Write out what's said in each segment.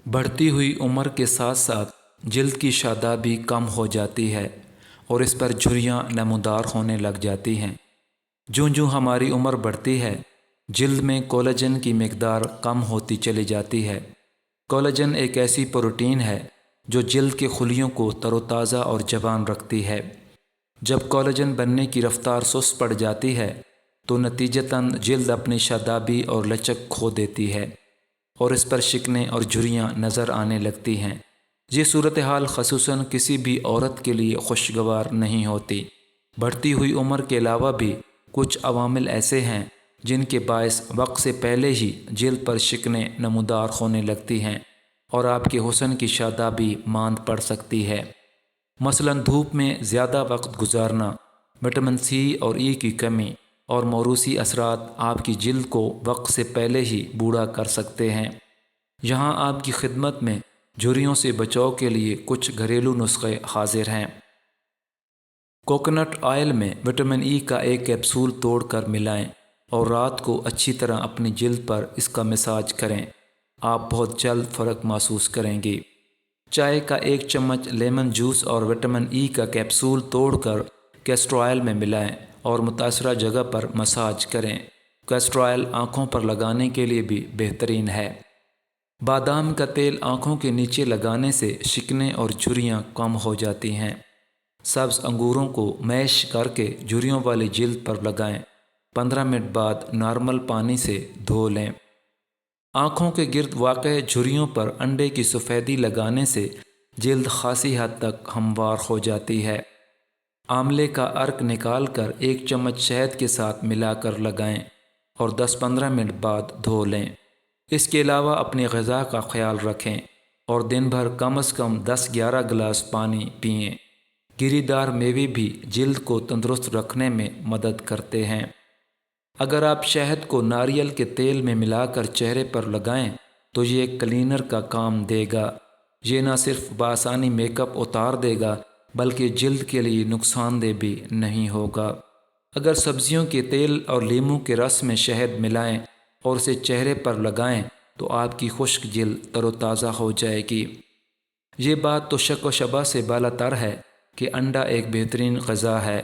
بڑھتی ہوئی عمر کے ساتھ ساتھ جلد کی شادابی کم ہو جاتی ہے اور اس پر جھریاں نمودار ہونے لگ جاتی ہیں۔ جوں جوں ہماری عمر بڑھتی ہے، جلد میں کولاجن کی مقدار کم ہوتی چلی جاتی ہے۔ کولاجن ایک ایسی پروٹین ہے جو جلد کے خلیوں کو تر و تازہ اور جوان رکھتی ہے۔ جب کولاجن بننے کی رفتار سست پڑ جاتی ہے تو نتیجتاً جلد اپنی شادابی اور لچک کھو دیتی ہے اور اس پر شکنیں اور جھریاں نظر آنے لگتی ہیں۔ یہ صورتحال خصوصاً کسی بھی عورت کے لیے خوشگوار نہیں ہوتی۔ بڑھتی ہوئی عمر کے علاوہ بھی کچھ عوامل ایسے ہیں جن کے باعث وقت سے پہلے ہی جلد پر شکنیں نمودار ہونے لگتی ہیں اور آپ کے حسن کی شادابی ماند پڑ سکتی ہے۔ مثلاً دھوپ میں زیادہ وقت گزارنا، وٹامن سی اور ای کی کمی اور موروثی اثرات آپ کی جلد کو وقت سے پہلے ہی بوڑھا کر سکتے ہیں۔ یہاں آپ کی خدمت میں جھریوں سے بچاؤ کے لیے کچھ گھریلو نسخے حاضر ہیں۔ کوکونٹ آئل میں وٹامن ای کا ایک کیپسول توڑ کر ملائیں اور رات کو اچھی طرح اپنی جلد پر اس کا مساج کریں۔ آپ بہت جلد فرق محسوس کریں گی۔ چائے کا ایک چمچ لیمن جوس اور وٹامن ای کا کیپسول توڑ کر کیسٹر آئل میں ملائیں اور متاثرہ جگہ پر مساج کریں۔ کیسٹر آئل آنکھوں پر لگانے کے لیے بھی بہترین ہے۔ بادام کا تیل آنکھوں کے نیچے لگانے سے شکنیں اور جھریاں کم ہو جاتی ہیں۔ سبز انگوروں کو میش کر کے جھریوں والی جلد پر لگائیں۔ 15 منٹ بعد نارمل پانی سے دھو لیں۔ آنکھوں کے گرد واقع جھریوں پر انڈے کی سفیدی لگانے سے جلد خاصی حد تک ہموار ہو جاتی ہے۔ آملے کا عرق نکال کر ایک چمچ شہد کے ساتھ ملا کر لگائیں اور 10-15 منٹ بعد دھو لیں۔ اس کے علاوہ اپنی غذا کا خیال رکھیں اور دن بھر کم از کم 10-11 گلاس پانی پئیں۔ گری دار میوے بھی جلد کو تندرست رکھنے میں مدد کرتے ہیں۔ اگر آپ شہد کو ناریل کے تیل میں ملا کر چہرے پر لگائیں تو یہ ایک کلینر کا کام دے گا۔ یہ نہ صرف بآسانی میک اپ اتار دے گا بلکہ جلد کے لیے نقصان دہ بھی نہیں ہوگا۔ اگر سبزیوں کے تیل اور لیموں کے رس میں شہد ملائیں اور اسے چہرے پر لگائیں تو آپ کی خشک جلد تر و تازہ ہو جائے گی۔ یہ بات تو شک و شبہ سے بالاتر ہے کہ انڈا ایک بہترین غذا ہے۔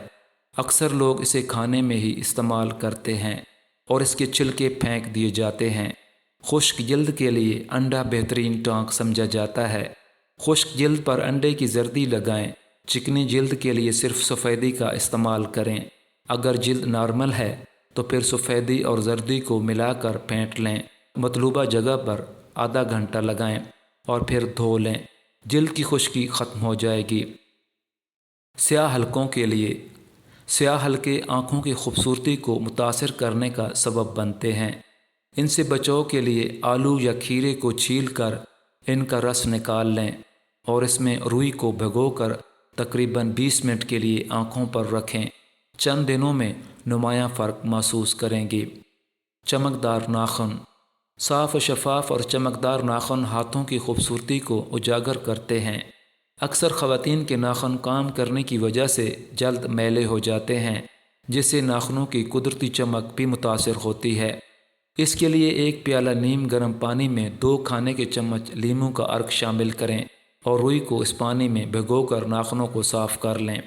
اکثر لوگ اسے کھانے میں ہی استعمال کرتے ہیں اور اس کے چھلکے پھینک دیے جاتے ہیں۔ خشک جلد کے لیے انڈا بہترین ٹانک سمجھا جاتا ہے۔ خشک جلد پر انڈے کی زردی لگائیں۔ چکنی جلد کے لیے صرف سفیدی کا استعمال کریں۔ اگر جلد نارمل ہے تو پھر سفیدی اور زردی کو ملا کر پھینٹ لیں۔ مطلوبہ جگہ پر آدھا گھنٹہ لگائیں اور پھر دھو لیں۔ جلد کی خشکی ختم ہو جائے گی۔ سیاہ حلقوں کے لیے سیاہ حلقے آنکھوں کی خوبصورتی کو متاثر کرنے کا سبب بنتے ہیں۔ ان سے بچاؤ کے لیے آلو یا کھیرے کو چھیل کر ان کا رس نکال لیں اور اس میں روئی کو بھگو کر تقریباً 20 منٹ کے لیے آنکھوں پر رکھیں۔ چند دنوں میں نمایاں فرق محسوس کریں گی۔ چمکدار ناخن صاف و شفاف اور چمکدار ناخن ہاتھوں کی خوبصورتی کو اجاگر کرتے ہیں۔ اکثر خواتین کے ناخن کام کرنے کی وجہ سے جلد میلے ہو جاتے ہیں جس سے ناخنوں کی قدرتی چمک بھی متاثر ہوتی ہے۔ اس کے لیے ایک پیالہ نیم گرم پانی میں 2 کھانے کے چمچ لیموں کا عرق شامل کریں اور روئی کو اس پانی میں بھگو کر ناخنوں کو صاف کر لیں۔